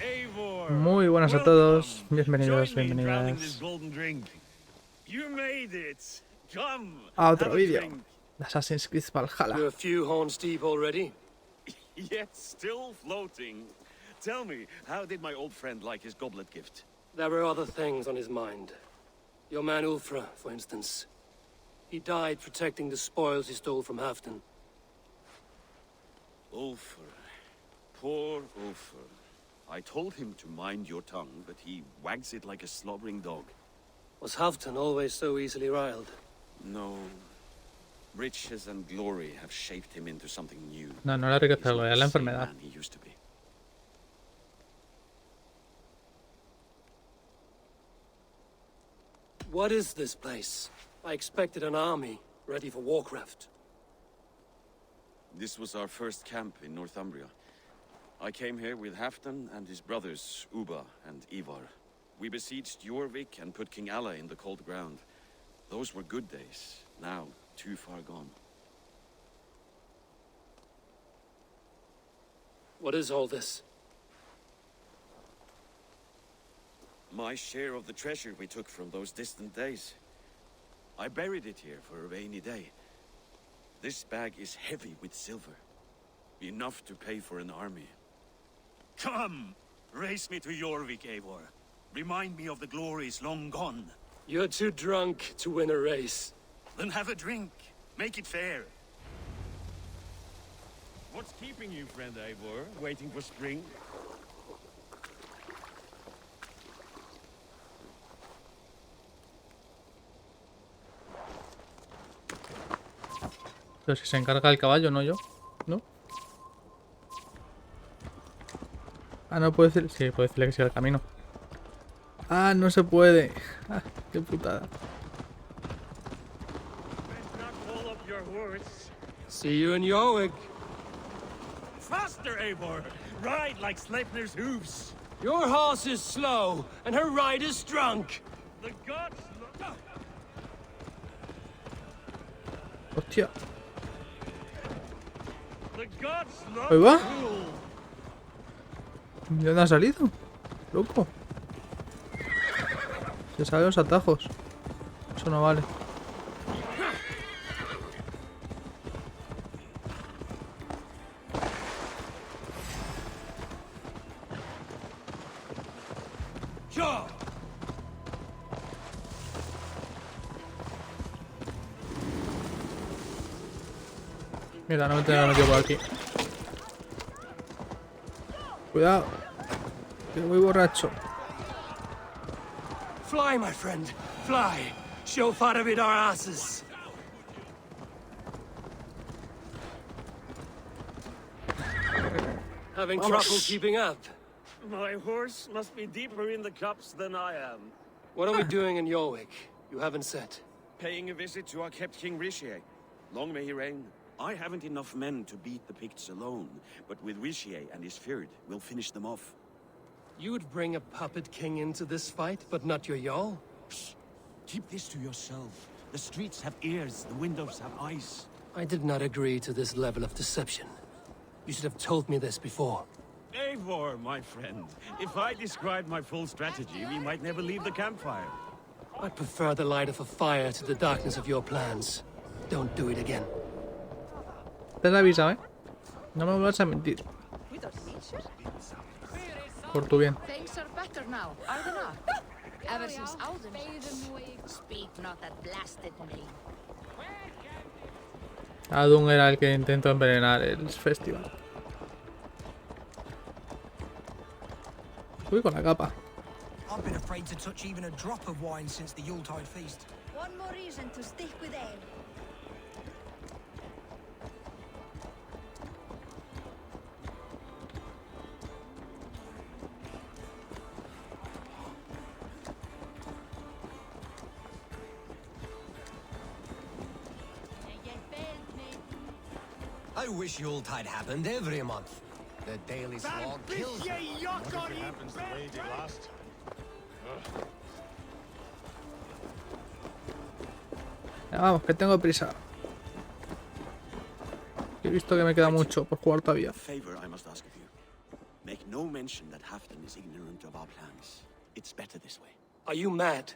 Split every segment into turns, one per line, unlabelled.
Eivor,
Muy buenas a todos, bienvenidos, bienvenidas
You made it. Come,
a otro
have a
vídeo
drink.
de Assassin's Creed Valhalla.
You're a few horns deep already.
Yet still floating. Tell me, how did my old friend like his goblet gift?
There were other things on his mind. Your man Ulfra, for instance. He died protecting the spoils he stole from Halfdan.
Ulfr. Poor Ulfr. I told him to mind your tongue, but he wags it like a slobbering dog.
Was Halfdan always so easily riled?
No. Riches and glory have shaped him into something new.
No, no la riqueza,
He's not
es
the
la
same
enfermedad.
man he used to be.
What is this place? I expected an army, ready for Warcraft.
This was our first camp in Northumbria. I came here with Halfdan and his brothers, Ubba and Eivor. We besieged Jorvik and put King Alla in the cold ground. Those were good days, now too far gone.
What is all this?
My share of the treasure we took from those distant days. I buried it here for a rainy day. This bag is heavy with silver. Enough to pay for an army.
Come! Race me to Jorvik, Eivor. Remind me of the glories long gone.
You're too drunk to win a race.
Then have a drink. Make it fair.
What's keeping you, friend Eivor, waiting for spring?
Pero si se encarga el caballo, no yo. ¿No? Ah, no puedo decir... Sí, puedo decirle que siga el camino. Ah, no se puede. Ah, qué putada.
See you in Jorvik.
Faster, Eivor! Ride like Sleipner's hooves!
Your horse is slow, and her rider's drunk.
The gods...
Hostia.
The gods love
Ahí va.
rule.
¿De dónde ha salido? Loco. Se salen los atajos. Eso no vale. Mira, no me tengo metido por aquí. Cuidado. Que voy borracho.
Fly, my friend, fly. Show Faravid our asses. Having trouble keeping up.
My horse must be deeper in the cups than I am.
What are we doing in Jorvik? You haven't said.
Paying a visit to our kept King Rishi. Long may he reign. I haven't enough men to beat the Picts alone, but with Rishi and his Fyrd, we'll finish them off.
You would bring a puppet king into this fight, but not your Jarl?
Keep this to yourself. The streets have ears, the windows have eyes.
I did not agree to this level of deception. You should have told me this before.
Eivor, my friend. If I described my full strategy, we might never leave the campfire.
I'd prefer the light of a fire to the darkness of your plans. Don't do it again.
Te la avisa, ¿eh? No me vuelvas a mentir. Por tu bien.
Things are better now, are they not? Ever since Alden. Speak not that blasted name.
Adun era el que intentó envenenar el festival. Uy, con la capa.
I've been afraid to touch even a drop of wine since the Yuletide feast.
One more reason to stick with ale.
I wish Yuletide happened every month. The daily slog kills me.
happens the way it did last.
Ya vamos, que tengo prisa. He visto que me queda mucho por jugar todavía.
Favor I must ask of you. Make no mention that Halfdan is ignorant of our plans. It's better this way.
Are you mad?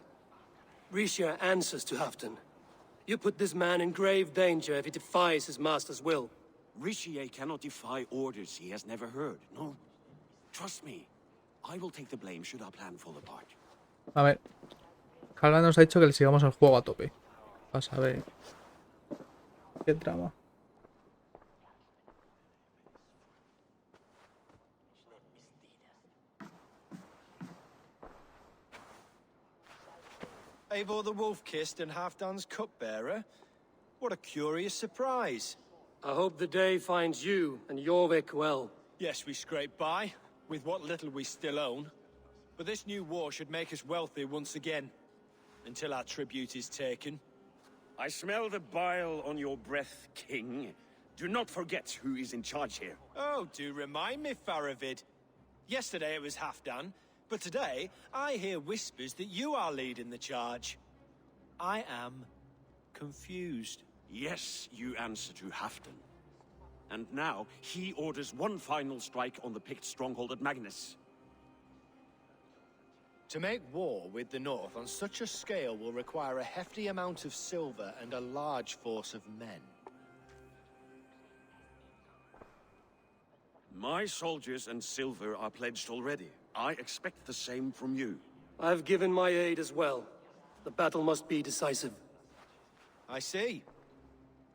Risha answers to Halfdan. You put this man in grave danger if he defies his master's will.
Rishi cannot defy orders he has never heard. No. Trust me. I will take the blame should our plan fall apart.
A ver. Halfdan nos ha dicho que le sigamos el juego a tope. Vas a ver. Qué trama.
Eivor the Wolf-Kissed and Halfdan's cupbearer? What a curious surprise.
I hope the day finds you and Jorvik well.
Yes, we scrape by, with what little we still own. But this new war should make us wealthy once again. Until our tribute is taken.
I smell the bile on your breath, King. Do not forget who is in charge here.
Oh, do remind me, Faravid. Yesterday it was Halfdan, but today I hear whispers that you are leading the charge. I am confused.
Yes, you answer to Halfdan. And now he orders one final strike on the Pict stronghold at Magnus.
To make war with the North on such a scale will require a hefty amount of silver and a large force of men.
My soldiers and silver are pledged already. I expect the same from you.
I've given my aid as well. The battle must be decisive.
I see.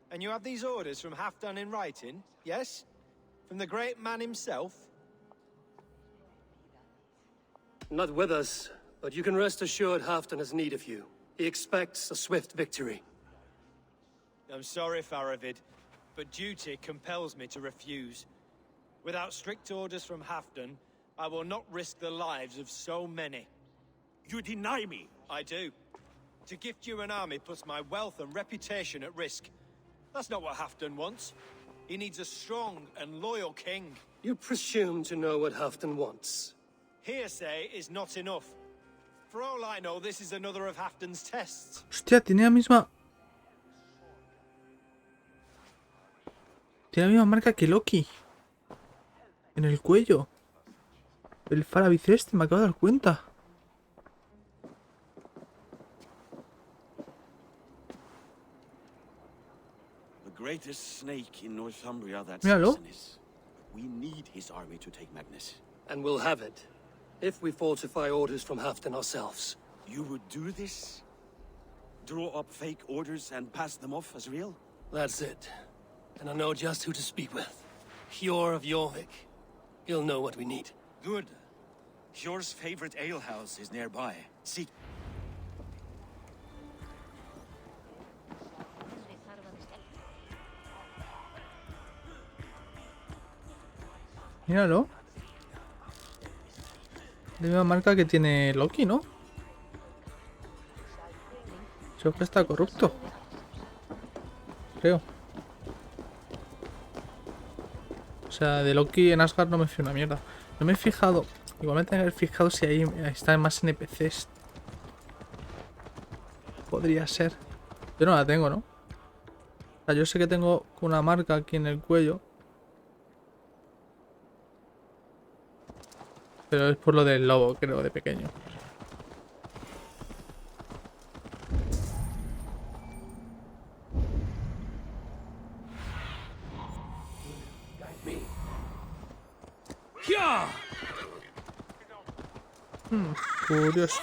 And you have these orders from Halfdan in writing, yes? From the great man himself?
Not with us, but you can rest assured Halfdan has need of you. He expects a swift victory.
I'm sorry, Faravid, but duty compels me to refuse. Without strict orders from Halfdan, I will not risk the lives of so many.
You deny me!
I do. To gift you an army puts my wealth and reputation at risk. That's not what Halfdan wants. He needs a strong and loyal king.
You presume to know what Halfdan wants.
Hearsay is not enough. For all I know, this is another of Halfdan's tests.
Hostia, tiene la misma... Tiene la misma marca que Loki. En el cuello. El Faravid este, me acabo de dar cuenta.
The greatest snake in Northumbria, that's
Míralo.
Assasins. We need his army to take Magnus.
And we'll have it. If we falsify orders from Halfdan ourselves.
You would do this? Draw up fake orders and pass them off as real?
That's it. And I know just who to speak with. Hjor of Jorvik. He'll know what we need.
Good. Hjor's favorite alehouse is nearby. Seek.
Míralo. La misma marca que tiene Loki, ¿no? Creo que está corrupto. Creo. O sea, de Loki en Asgard no me fío una mierda. No me he fijado. Igualmente tengo que haber fijado si ahí están más NPCs. Podría ser. Yo no la tengo, ¿no? O sea, yo sé que tengo una marca aquí en el cuello. Pero es por lo del lobo, creo, de pequeño. Curioso.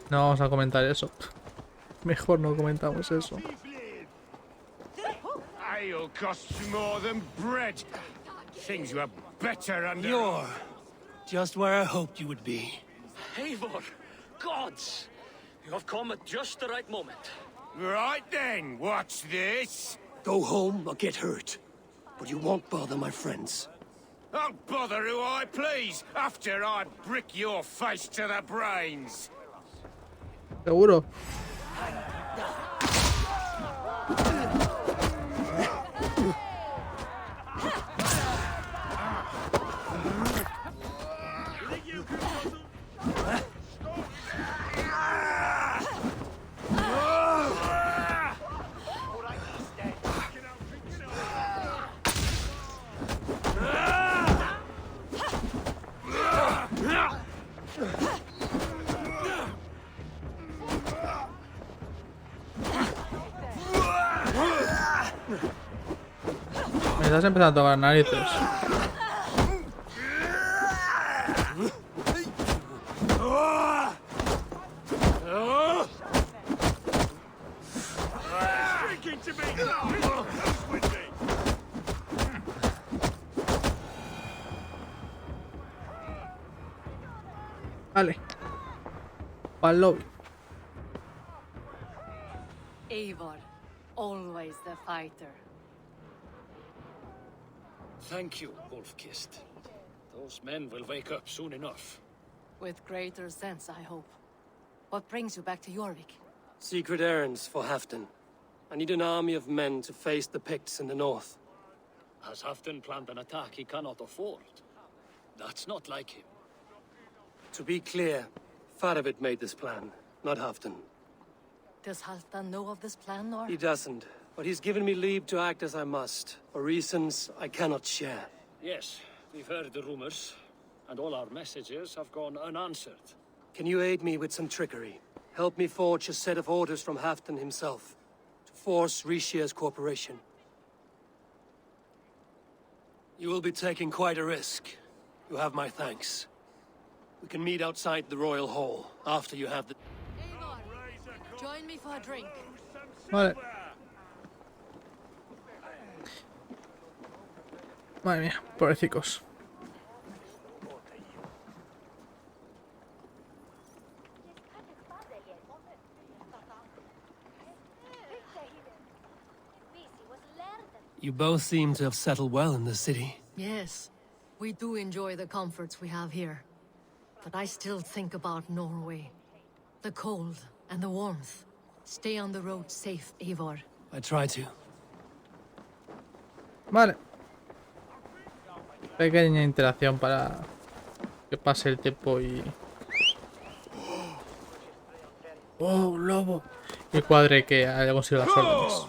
No vamos a comentar eso. Mejor no comentamos eso.
Ale costs more than bread. Things were better under...
You're just where I hoped you would be.
Eivor! Gods! You have come at just the right moment.
Right then, watch this.
Go home or get hurt. But you won't bother my friends.
I'll bother who I please after I brick your face to the brains.
Seguro. estás empezando a tocar narices. Vale. Pa'l lobby.
Eivor, always the fighter.
Thank you, Wolf-Kissed. Those men will wake up soon enough.
With greater sense, I hope. What brings you back to Jorvik?
Secret errands for Halfdan. I need an army of men to face the Picts in the north.
Has Halfdan planned an attack he cannot afford? That's not like him.
To be clear, Faravid made this plan, not Halfdan.
Does Halfdan know of this plan, or...?
He doesn't, but he's given me leave to act as I must, for reasons I cannot share.
Yes, we've heard the rumors, and all our messages have gone unanswered.
Can you aid me with some trickery? Help me forge a set of orders from Halfdan himself, to force Rishia's cooperation. You will be taking quite a risk. You have my thanks. We can meet outside the Royal Hall, after you have the...
Eivor, join me for a drink.
Vale. Madre mía, pobrecicos.
You both seem to have settled well in the city.
Yes, we do enjoy the comforts we have here. But I still think about Norway. The cold and the warmth. Stay on the road safe, Eivor.
I try to.
Vale. Pequeña interacción para que pase el tiempo y... ¡Oh, un lobo! Y cuadre que haya conseguido las órdenes.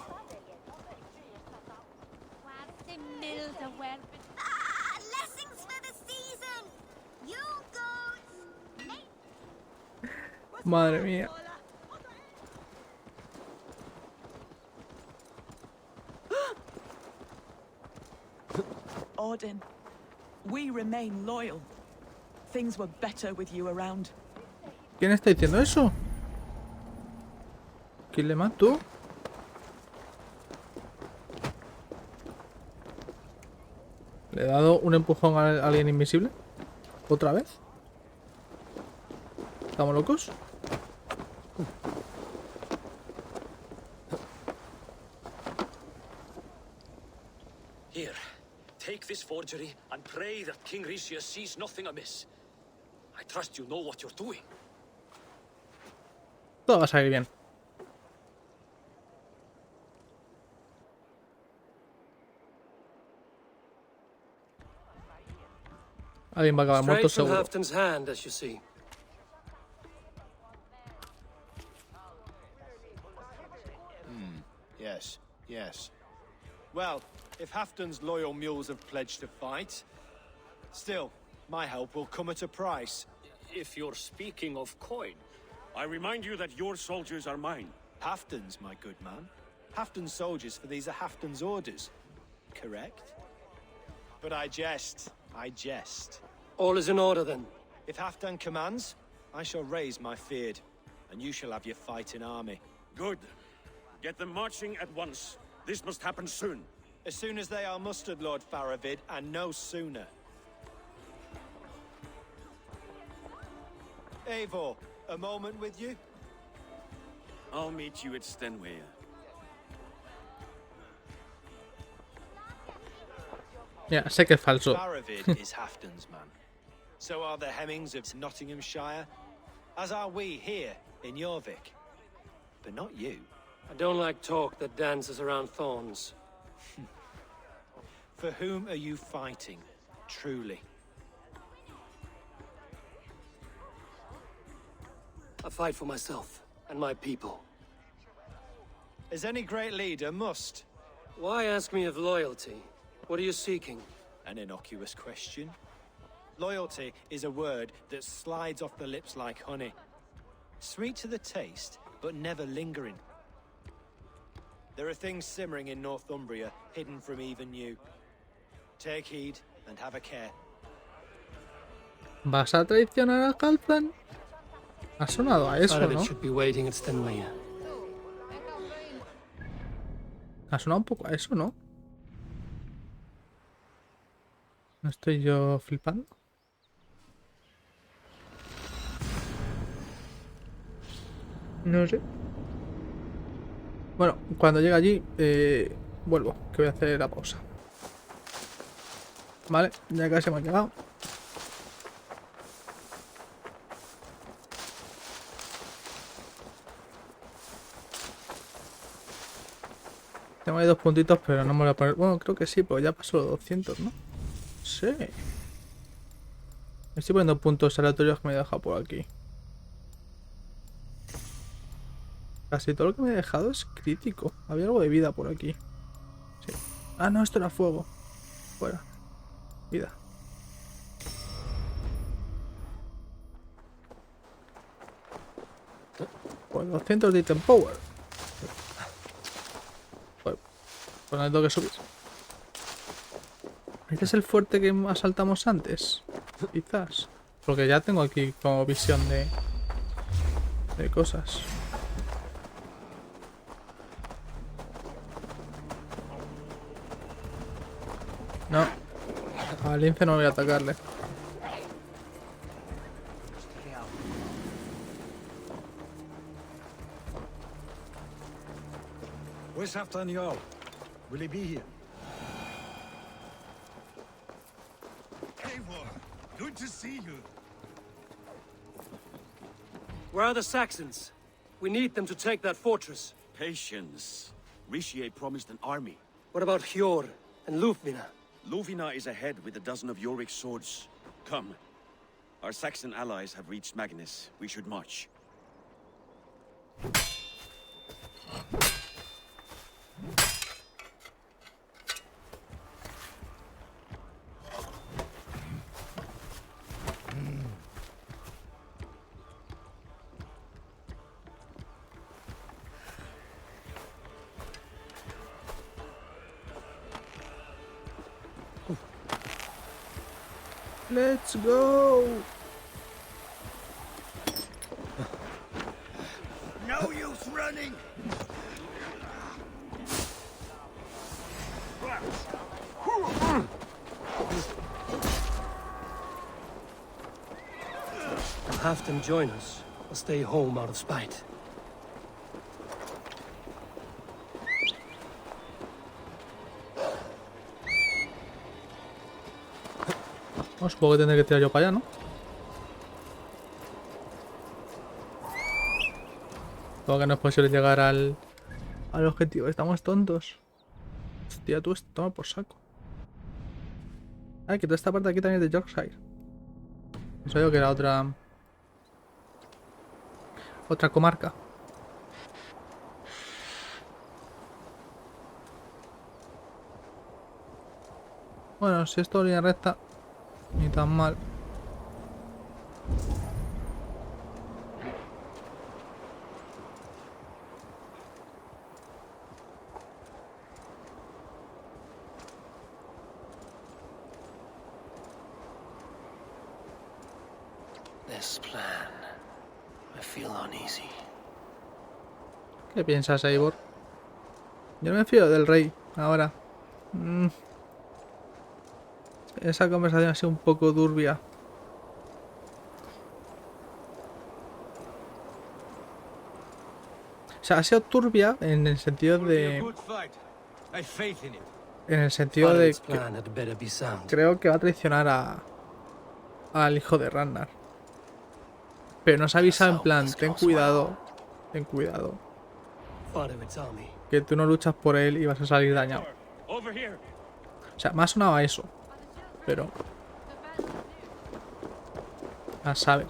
Madre mía.
Odin, we remain loyal. Things were better with you around.
¿Quién está diciendo eso? ¿Quién le mató? ¿Le he dado un empujón a alguien invisible? ¿Otra vez? ¿Estamos locos?
Here, take this forgery and pray that King Rishia sees nothing amiss. I trust you know what you're doing.
Todo va a salir bien. Alguien va a acabar muerto
Straight from
seguro.
Halfdan's hand, as you see.
Yes, yes. Well, if Halfdan's loyal mules have pledged to fight, still, my help will come at a price.
If you're speaking of coin,
I remind you that your soldiers are mine.
Halfdan's, my good man. Halfdan's soldiers, for these are Halfdan's orders. Correct? But I jest. I jest.
All is in order, then.
If Halfdan commands, I shall raise my feared, and you shall have your fighting army.
Good. Get them marching at once. This must happen soon.
As soon as they are mustered, Lord Faravid, and no sooner. Eivor, a moment with you?
I'll meet you at Stenway.
Mira, sé que es falso.
Faravid is Halfdan's man. So are the Hemmings of Nottinghamshire, as are we here in Jorvik. But not you.
I don't like talk that dances around thorns.
For whom are you fighting, truly?
I fight for myself and my people.
As any great leader must.
Why ask me of loyalty? What are you seeking?
An innocuous question. Loyalty is a word that slides off the lips like honey. Sweet to the taste, but never lingering. There are things simmering in Northumbria, hidden from even you. Take heed and have a care.
¿Vas a traicionar a Halfdan? Ha sonado a eso,
Faravid
¿no?
should be waiting at Stenway.
Ha sonado un poco a eso, ¿no? ¿No estoy yo flipando? No sé. Bueno, cuando llegue allí, vuelvo, que voy a hacer la pausa. Vale, ya casi hemos llegado. Tengo ahí 2 puntitos, pero no me voy a poner... Bueno, creo que sí, pues ya pasó los 200, ¿no? Sí. Me estoy poniendo puntos aleatorios que me he dejado por aquí. Casi todo lo que me he dejado es crítico. Había algo de vida por aquí. Sí. Ah, no, esto era fuego. Fuera. Vida. Pues 200 de item power. Bueno, pues no tengo que subir. Este es el fuerte que asaltamos antes. Quizás. Porque ya tengo aquí como visión de cosas. No. Al lince no voy a atacarle.
Where's Haftan Jarl? Will he be here?
Eivor, good to see you.
Where are the Saxons? We need them to take that fortress.
Patience. Rishi promised an army.
What about Hjor and Lufvina?
Luvina is ahead with a dozen of Yorik's swords. Come. Our Saxon allies have reached Magnus. We should march.
Let's go.
No use running.
I'll have them join us. I'll stay home out of spite.
No, supongo que tendré que tirar yo para allá, ¿no? Supongo que no es posible llegar al objetivo. Estamos tontos. Hostia, tú toma por saco. Ah, que toda esta parte de aquí también es de Yorkshire. Eso digo que era otra comarca. Bueno, si esto es línea recta, ni tan mal.
This plan. I feel uneasy.
¿Qué piensas, Eivor? Yo no me fío del rey ahora. Esa conversación ha sido un poco turbia. O sea, ha sido turbia en el sentido de... En el sentido de que creo que va a traicionar al hijo de Ragnar. Pero nos ha avisado en plan, ten cuidado. Ten cuidado. Que tú no luchas por él y vas a salir dañado. O sea, me ha sonado a eso. Pero... a saber.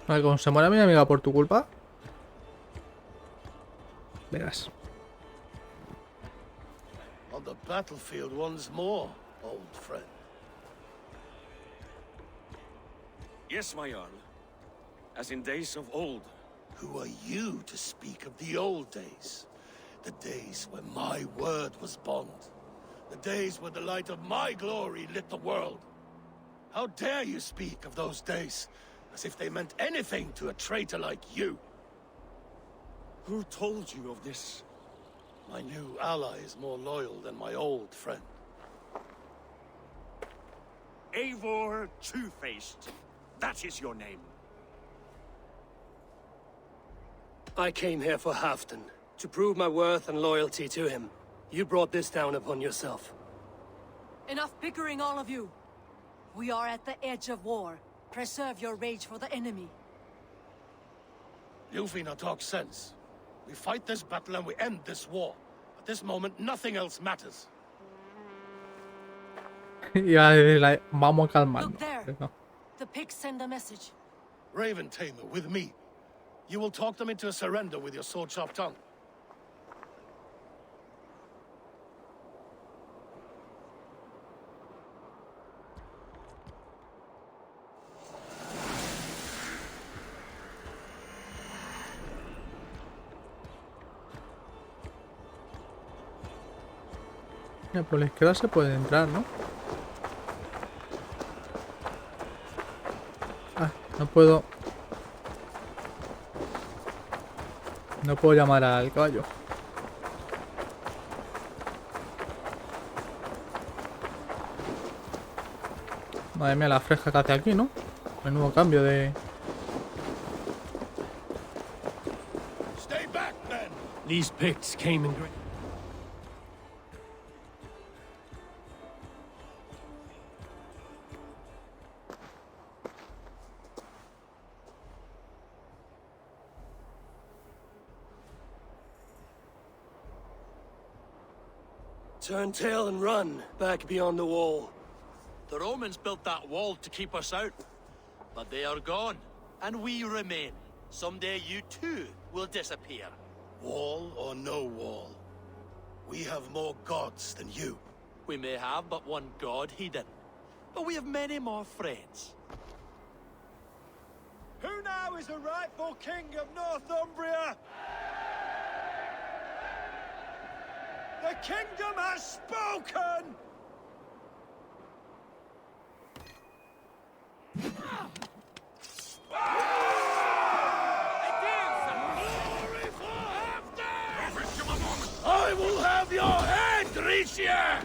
Vale, como se muera mi amiga por tu culpa. Verás.
On the battlefield once more, old friend.
Yes, my Jarl. As in days of old,
Who are you to speak of the old days? The days when my word was bond. The days when the light of my glory lit the world. How dare you speak of those days as if they meant anything to a traitor like you?
Who told you of this?
My new ally is more loyal than my old friend.
Eivor Two-Faced. That is your name.
I came here for Halfdan, to prove my worth and loyalty to him. You brought this down upon yourself.
Enough bickering, all of you. We are at the edge of war. Preserve your rage for the enemy.
Lufina talks sense. We fight this battle and we end this war. At this moment, nothing else matters.
Vamos calmando.
Look there. The pigs send a message.
Raven Tamer, with me. You will talk them into a surrender with your sword-sharp tongue.
Ya, por la izquierda se puede entrar, ¿no? Ah, no puedo... No puedo llamar al caballo. Madre mía, la fresca que hace aquí, ¿no? Menudo cambio de...
Stay back, men.
These Picts came in great... Turn tail and run, back beyond the wall.
The Romans built that wall to keep us out. But they are gone, and we remain. Someday you too will disappear.
Wall or no wall, we have more gods than you.
We may have but one god, Hedon. But we have many more friends.
Who now is the rightful king of Northumbria? The kingdom has spoken!
I will have your head, Ricia!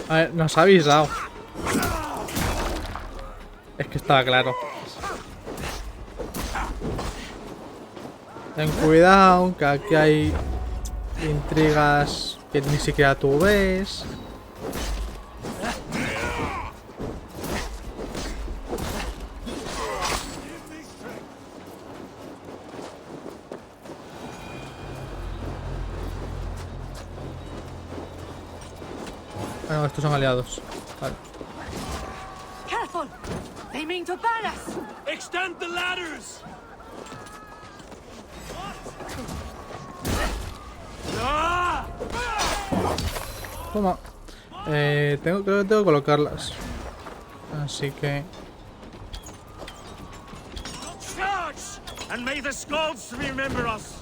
A ver, nos ha avisado. Es que estaba claro. Ten cuidado, que aquí hay intrigas que ni siquiera tú ves. Ah, no, estos son aliados. Vale.
Careful! They mean to ban us!
Extend the ladders!
Toma. Creo que tengo que colocarlas. Así que...
Charge! And may the Skalds remember us!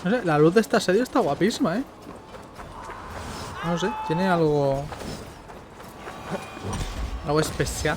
No sé, la luz de esta serie está guapísima, ¿eh? No sé, tiene algo... algo especial.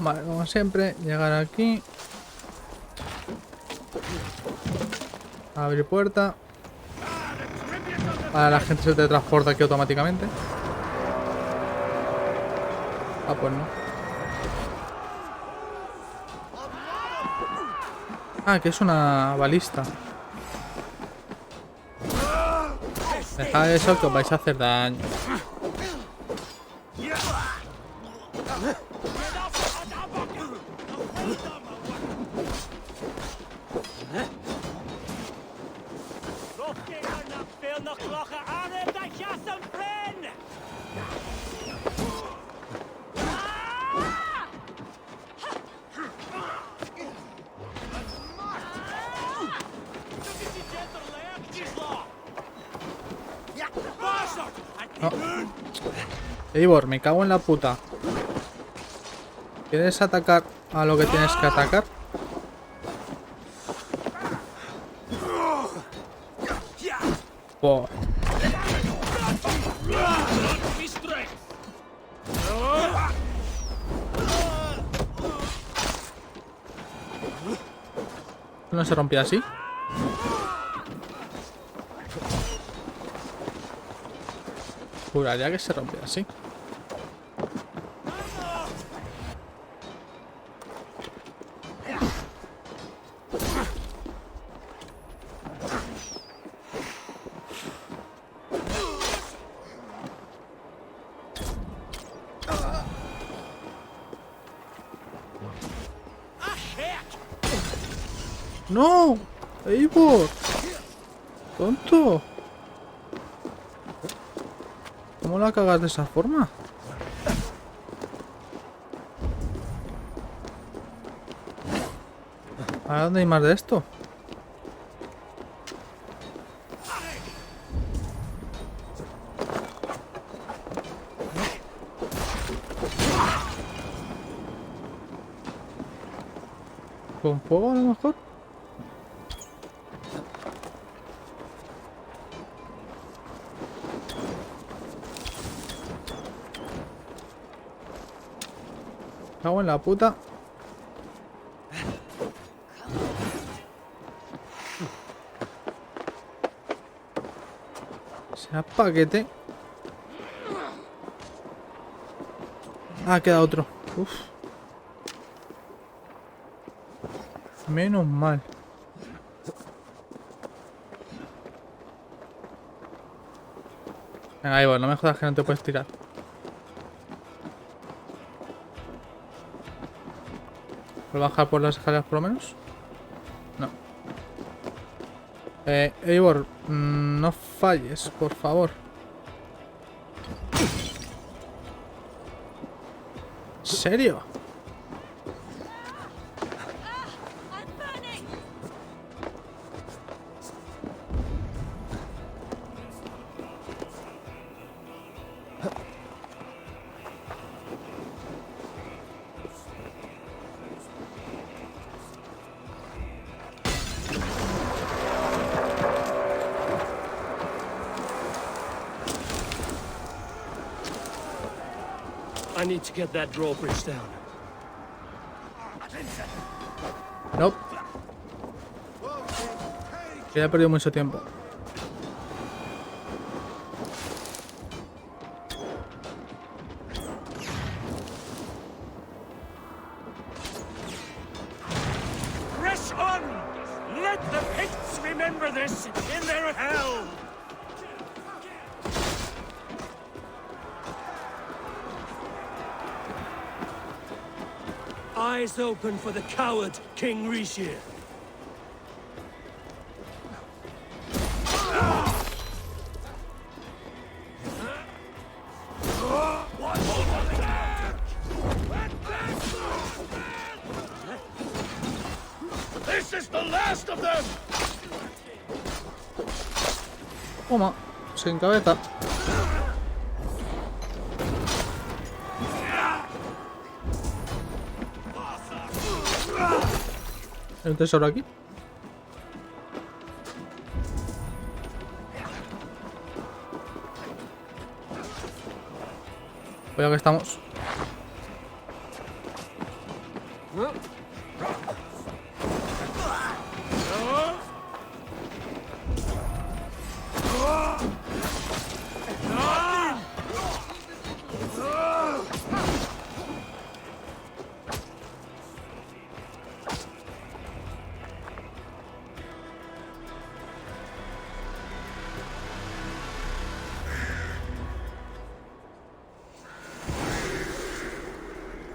Vale, como siempre, llegar aquí. Abrir puerta. Ahora la gente se teletransporta aquí automáticamente. Ah, pues no. Ah, que es una balista. Dejad eso que os vais a hacer daño. No. Eivor, me cago en la puta. ¿Quieres atacar a lo que tienes que atacar? Oh. ¿No se rompía así? Juraría que se rompía así. ¡No! ¡Eivor! ¡Tonto! ¿Cómo la cagas de esa forma? ¿A dónde hay más de esto? ¿Con fuego a lo mejor? Cago en la puta. Será paquete. Ah, queda otro. Uf. Menos mal. Venga, Eivor, no me jodas que no te puedes tirar. ¿Puedo bajar por las escaleras por lo menos? No. Eivor, no falles, por favor. ¿En serio?
I need to get that drawbridge down.
Nope. Ya he perdido mucho tiempo.
Press on! Let the Picts remember this in their hell!
Eyes open for the coward, King Rishir.
This is the last of them!
Toma, sin cabeza. ¿Hay un tesoro aquí? Pues ya que estamos.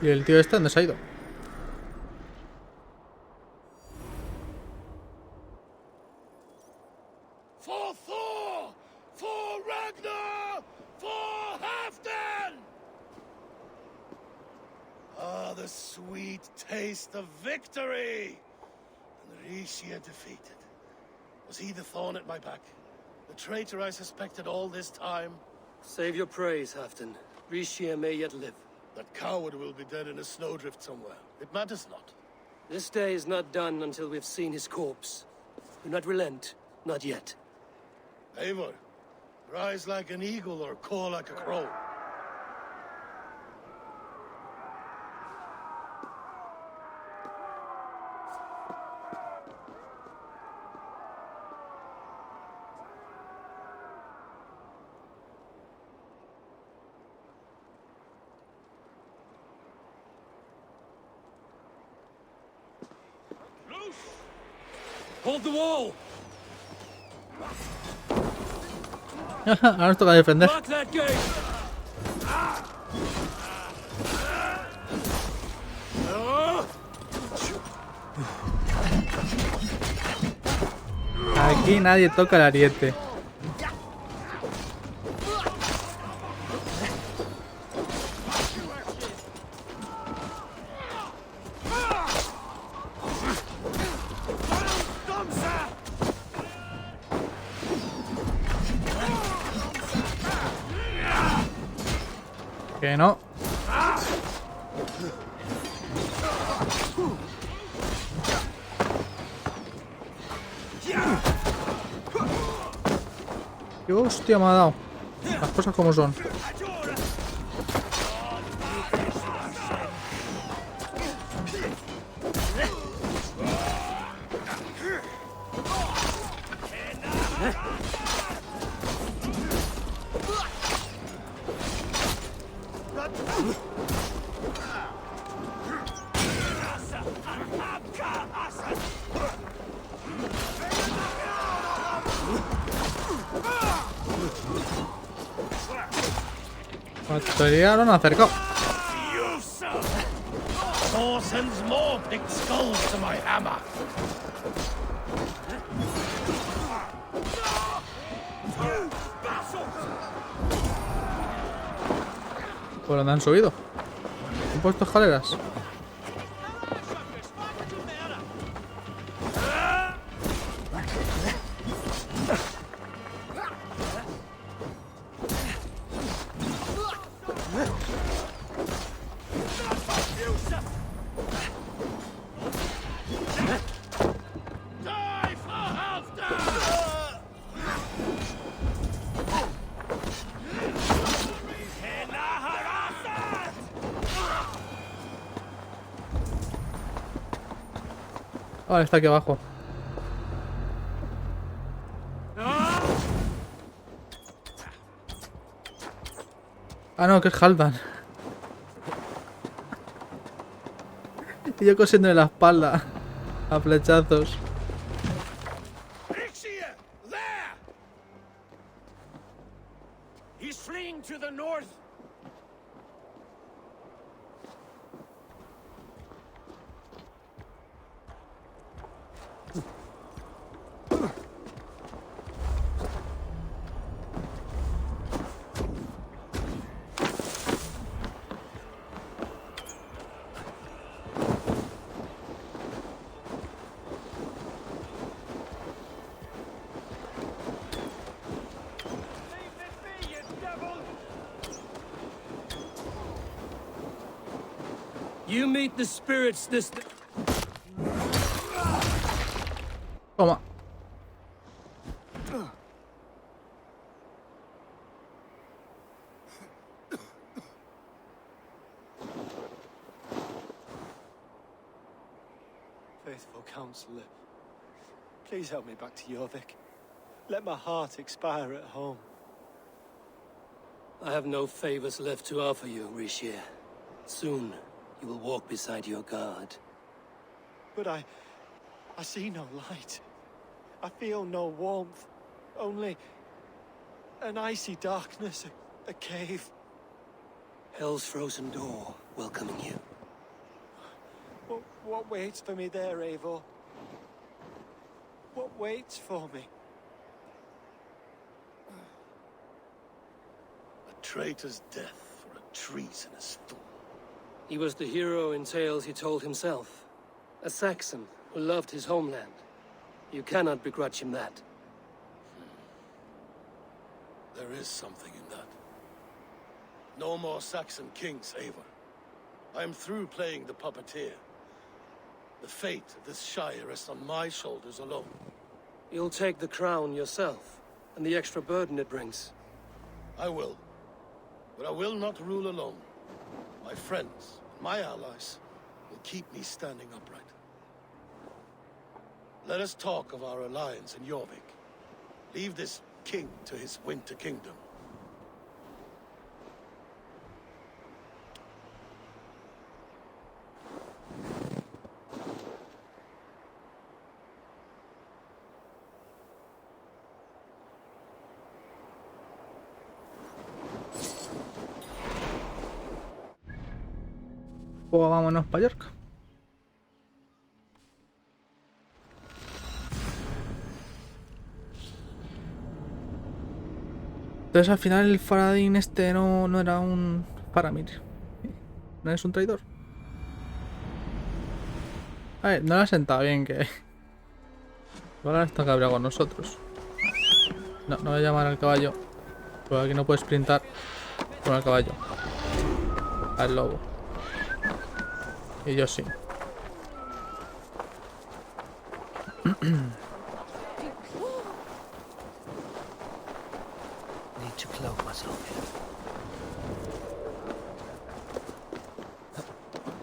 ¿Y el tío este dónde se ha ido?
For Thor! For Ragnar! For Halfdan! Ah, the sweet taste of victory! And Rishia defeated. Was he the thorn at my back? The traitor I suspected all this time?
Save your praise, Halfdan. Rishia may yet live.
That coward will be dead in a snowdrift somewhere. It matters not.
This day is not done until we've seen his corpse. Do not relent. Not yet.
Eivor, rise like an eagle or caw like a crow.
Hold the wall!
Ahora nos toca defender.
Lock that gate!
Aquí nadie toca el ariete. Que no. ¡Qué hostia me ha dado! Las cosas como son. Ya lo han acercado.
Thor sends more big skulls to my hammer.
¿Por dónde han subido? ¿Han puesto escaleras? Vale, está aquí abajo. Ah, no, que es Halfdan. Y yo cosiendo en la espalda. A flechazos.
He's fleeing to the north.
You meet the spirits this...
Toma.
Faithful counselor, please help me back to Jorvik. Let my heart expire at home.
I have no favors left to offer you, Rishia. Soon, you will walk beside your god.
But I see no light. I feel no warmth. Only an icy darkness, a cave.
Hell's frozen door welcoming you.
What waits for me there, Eivor? What waits for me?
A traitor's death for a treasonous fool.
He was the hero in tales he told himself. A Saxon who loved his homeland. You cannot begrudge him that.
There is something in that. No more Saxon kings, Eivor. I am through playing the puppeteer. The fate of this shire rests on my shoulders alone.
You'll take the crown yourself, and the extra burden it brings.
I will. But I will not rule alone. My friends, my allies, will keep me standing upright. Let us talk of our alliance in Jorvik. Leave this king to his winter kingdom.
Pues vámonos para York. Entonces al final el Faradín este no era un Faramir. No es un traidor. A ver, no le ha sentado bien que... Ahora está cabreado con nosotros. No voy a llamar al caballo. Porque aquí no puedes sprintar con el caballo. Al lobo. Y yo sí.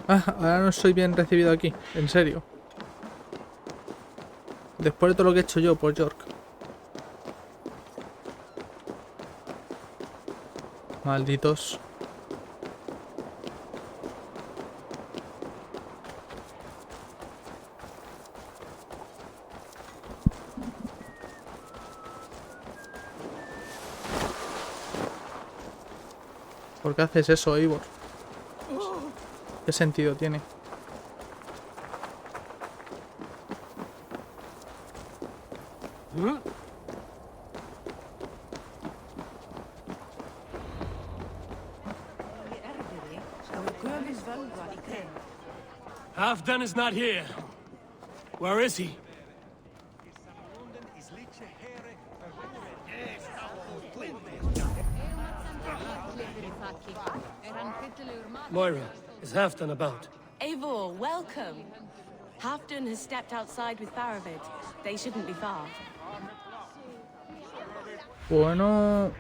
Ahora no soy bien recibido aquí, en serio. Después de todo lo que he hecho yo por York. Malditos. ¿Por qué haces eso, Eivor? ¿Qué sentido tiene?
Halfdan is not here. Where is he? Moira, is Halfdan about?
Eivor, welcome. Halfdan has stepped outside with Faravid. They shouldn't be far.
Bueno...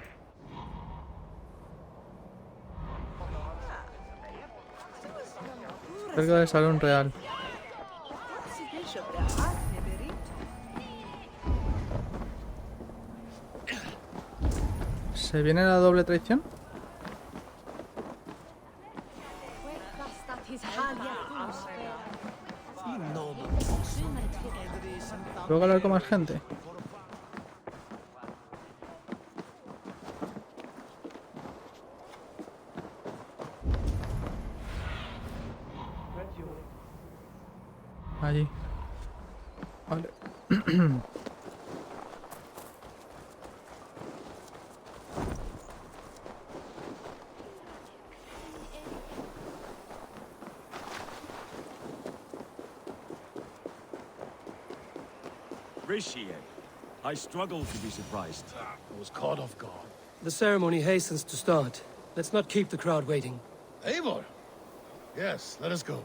Cerca del salón real. ¿Se viene la doble traición? ¿Puedo hablar con más gente? Allí. Vale.
I struggle to be surprised.
I was caught off guard.
The ceremony hastens to start. Let's not keep the crowd waiting.
Eivor! Yes, let us go.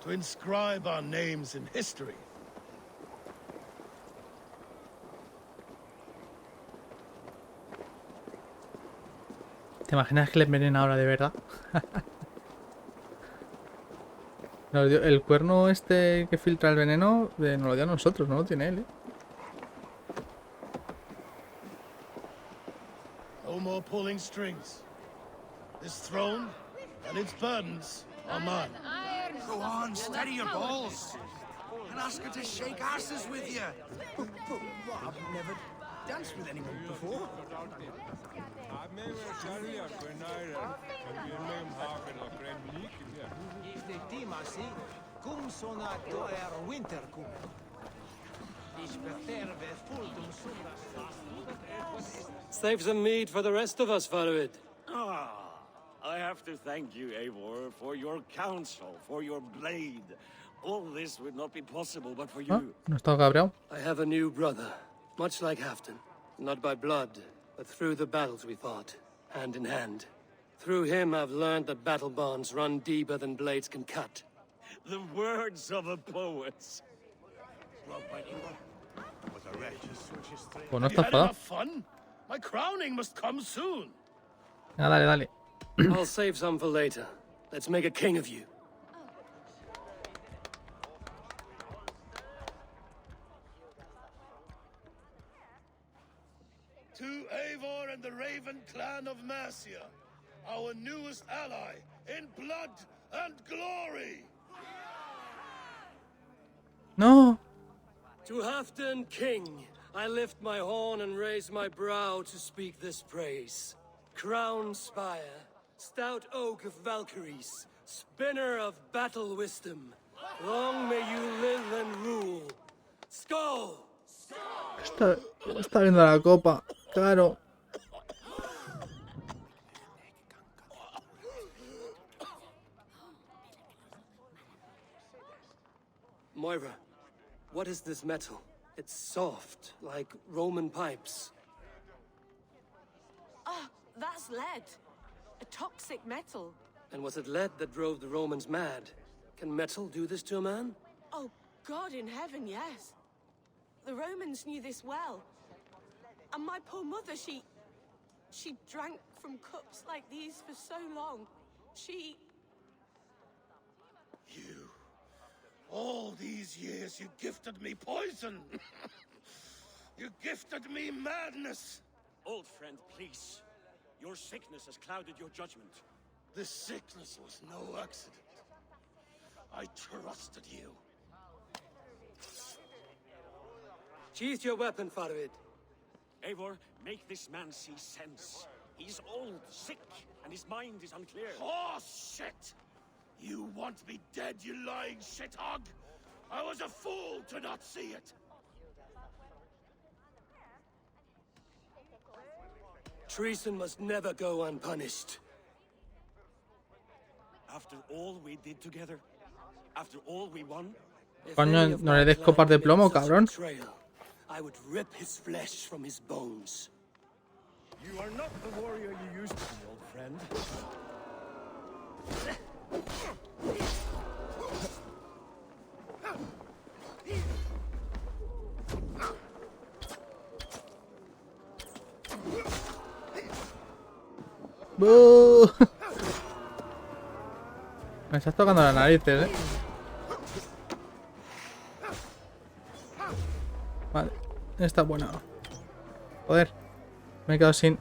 To inscribe our names in history.
¿Te imaginas que le envenena ahora de verdad? El cuerno este que filtra el veneno nos lo dio a nosotros, no lo tiene él,
No more pulling strings. This throne and its burdens are mine.
Go on, steady your balls. And ask her to shake asses with you.
But Rob never...
danced with anyone before.
Save some meat for the rest of us, Farid.
I have to thank you, Eivor, for your counsel, for your blade. All this would not be possible but for you.
No está cabreado.
I have a new brother, much like Halfdan. Not by blood, but through the battles we fought, hand in hand. Through him I've learned that battle bonds run deeper than blades can cut.
The words of a poet.
Pues no está enfadado.
Fun? My crowning must come soon.
Dale, dale.
I'll save some for later. Let's make a king of you.
To Eivor and the Raven clan of Mercia, our newest ally in blood and glory.
No.
To Halfdan, king, I lift my horn and raise my brow to speak this praise. Crown spire, stout oak of Valkyries, spinner of battle wisdom, long may you live and rule. Skull!
Está viendo la copa, claro.
Moira, what is this metal? It's soft, like Roman pipes.
Ah, that's lead. A toxic metal.
And was it lead that drove the Romans mad? Can metal do this to a man?
Oh, God in heaven, yes. The Romans knew this well. And my poor mother, she drank from cups like these for so long.
You. All these years you gifted me poison. You gifted me madness.
Old friend, please. Your sickness has clouded your judgment.
This sickness was no accident. I trusted you.
Sheath your weapon, Farid.
Eivor, make this man see sense. He's old, sick, and his mind is unclear.
Oh, shit! You want me dead, you lying shithog? I was a fool to not see it.
Treason must never go unpunished.
After all we did together, after all we won,
Coño, no le des copas de plomo, cabrón.
I would rip his flesh from his bones.
You are not the warrior you used to be, old friend.
¡Bú! Me estás tocando las narices, Vale, está buena. Joder, me he quedado sin.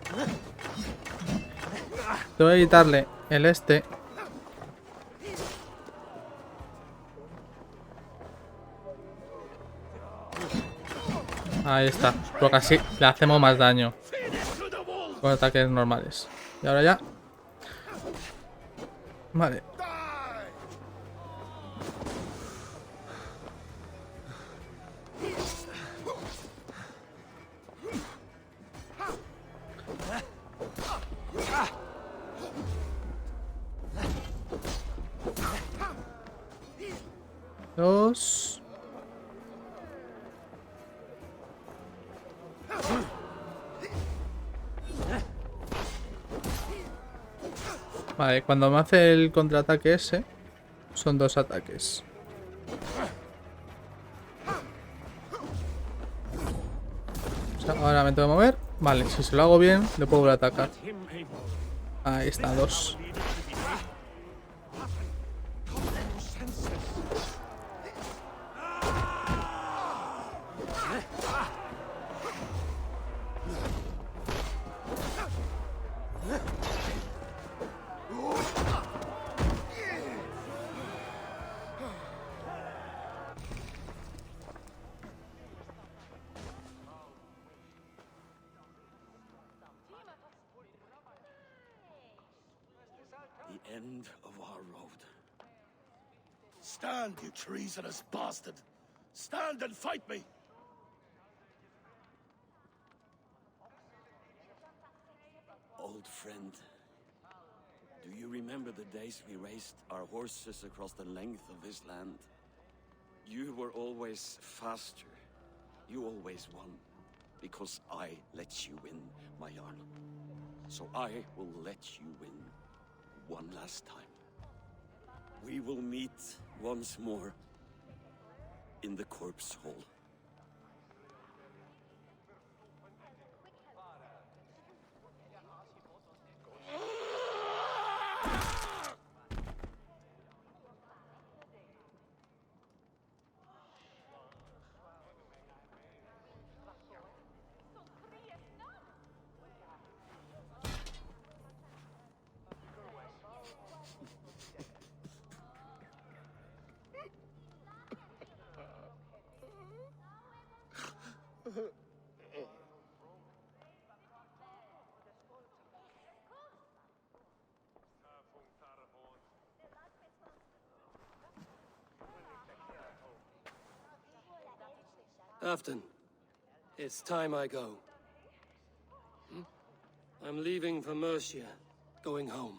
Te voy a quitarle el este. Ahí está, porque así le hacemos más daño con ataques normales. Y ahora ya. Vale. Dos. Vale, cuando me hace el contraataque ese, son dos ataques. O sea, ahora me tengo que mover. Vale, si se lo hago bien, le puedo volver a atacar. Ahí está, dos.
end of our road. Stand, you treasonous bastard! Stand and fight me!
Old friend, do you remember the days we raced our horses across the length of this land? You were always faster. You always won. Because I let you win, my Jarl. So I will let you win one last time. We will meet once more in the corpse hall.
Afton, it's time I go. I'm leaving for Mercia, going home.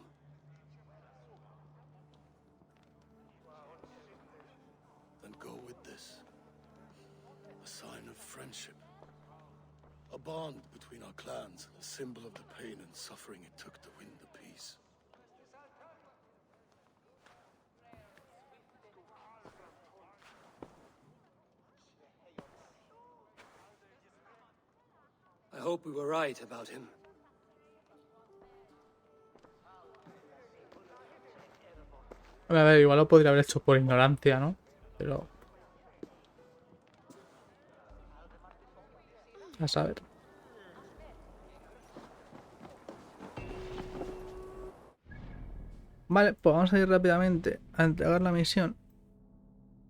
Then go with this. A sign of friendship. A bond between our clans, a symbol of the pain and suffering it took to win the peace.
I hope we were right about him.
A ver, igual lo podría haber hecho por ignorancia, ¿no? Pero... a saber. Vale, pues vamos a ir rápidamente a entregar la misión.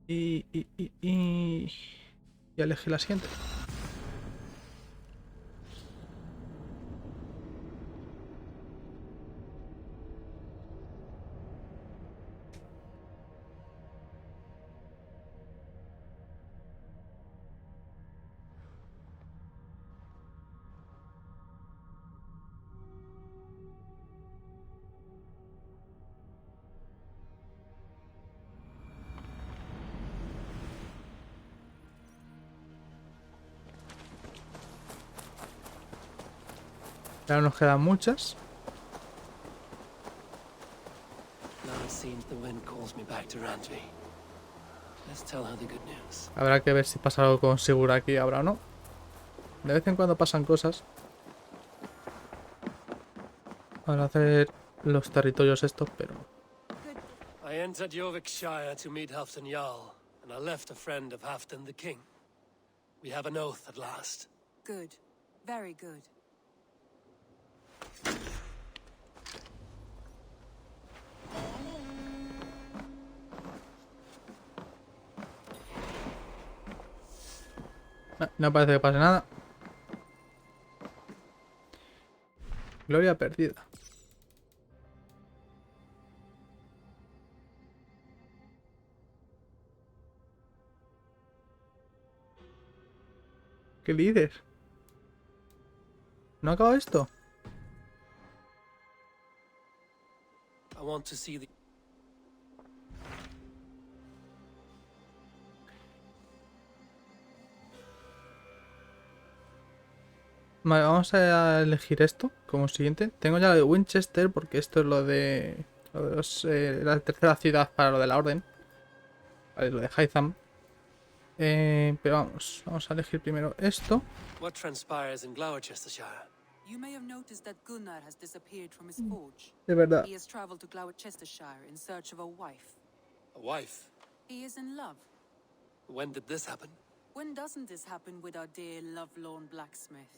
Y elegir la siguiente. Ya nos quedan muchas. Habrá que ver si pasa algo con seguro aquí ahora o no. De vez en cuando pasan cosas. Para hacer los territorios estos, pero...
I entered Yorkshire to meet Halfdan Jarl, and I left a friend of Halfdan the King. We have an oath at last.
Good. Very good.
No parece que pase nada. Gloria perdida. ¿Qué líder? ¿No acaba esto?
I want to see the...
Vale, vamos a elegir esto como siguiente. Tengo ya lo de Winchester porque esto es lo de la tercera ciudad para lo de la orden. Vale, lo de Hytham. Pero vamos a elegir primero esto.
What transpires in Gloucestershire?
You may have noticed that Gunnar has disappeared from his forge.
De verdad.
He has traveled to Gloucestershire in search of a wife.
A wife?
He is in love.
When did this happen?
When doesn't this happen with our dear lovelorn blacksmith?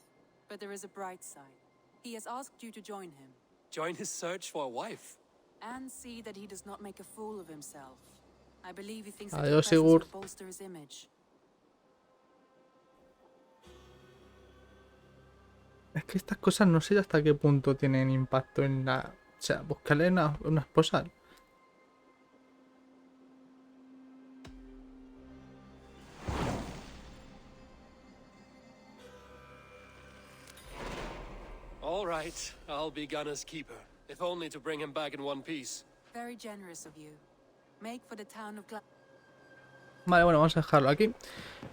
But there is a bright side. He has asked you to join him.
Join his search for a wife?
And see that he does not make a fool of himself. I believe he thinks
Adiós,
that your
Sigurd.
presence will bolster his image.
Es que estas cosas no sé hasta qué punto tienen impacto en la O sea, buscarle una esposa.
All right, I'll be Gunner's keeper, if only to bring him back in one piece.
Very generous of you. Make for the town of
Vale, bueno, vamos a dejarlo aquí.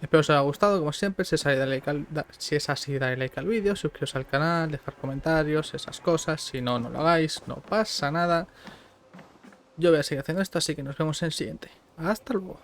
Espero os haya gustado, como siempre. Si es así, dale like al vídeo, suscribiros al canal, dejar comentarios, esas cosas. Si no, no lo hagáis, no pasa nada. Yo voy a seguir haciendo esto, así que nos vemos en el siguiente. Hasta luego.